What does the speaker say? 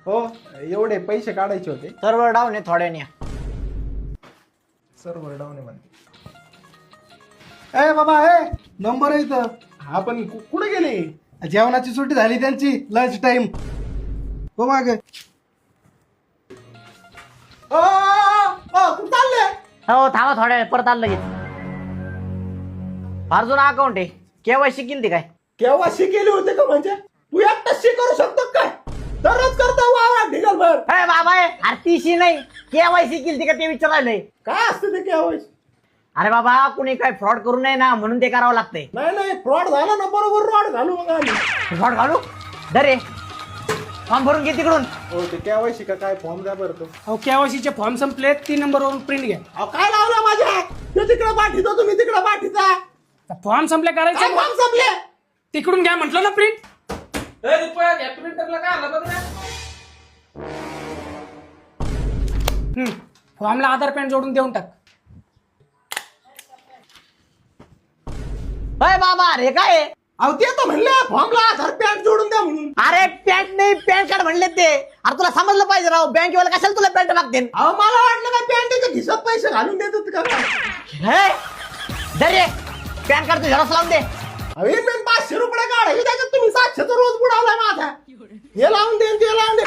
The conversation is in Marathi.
हो एवढे पैसे काढायचे होते. सर्व्हर डाऊन आहे थोड्याने. सर्व्हर डाऊन आहे म्हणते. ए बाबा नंबर आहे इथं. हा पण कुठे गेले? जेवणाची सुट्टी झाली त्यांची, लंच टाइम. हो माग. कुठे चालले? हो थांबा थोड्या वेळ, परत आलं लगेच. फार जुना अकाउंट आहे. केवायसी केली काय? केव्हा शिकेली होते का? म्हणजे तू एकटाच करू शकतो काय? दररोज करतो वा ढिगलभर. अरे बाबा आरतीशी नाही, केवायसी केली का ते विचारायलंय. काय असतं ते केव्हाच? अरे बाबा कुणी काय फ्रॉड करू नये ना, म्हणून ते करावं लागतंय. नाही फ्रॉड झाला ना, बरोबर रॉड घालू मग आम्ही. फ्रॉड घालू दरे. फॉर्म भरून घे तिकडून. हो ते केव्हाशी का काय फॉर्म द्या बरं तो. अहो केवायसीचे फॉर्म संपलेत, 3 नंबरवरून प्रिंट घ्या. अहो काय लावलं माझ्या? ते तिकडे पाठीतो, तुम्ही तिकडे पाठीचा. फॉर्म संपले काय करायचे, फॉर्म संपले? तिकडून घ्या म्हटलं ना प्रिंट. फॉर्मला आधार पॅन जोडून देऊन टाक. अरे बाबा अरे काय आहे? अहो ते तर म्हणले फॉर्मला आधार पॅन जोडून द्या म्हणून. अरे पॅन्ट नाही पॅन कार्ड म्हणले ते. अरे तुला समजलं पाहिजे राव, बँकेवाला कशाला तुला पॅन्ट मागते. अहो मला वाटलं काय पॅन्टच्या खिशात पैसे घालून देतात का काय? हे दरे पॅन कार्ड तू झेरॉक्स लावून दे. अहो इथून 500 रुपये काढायचे, त्याच्यात तुम्ही 700 रोज बुडावलाय माझा. हे लावून दे ते लावून दे.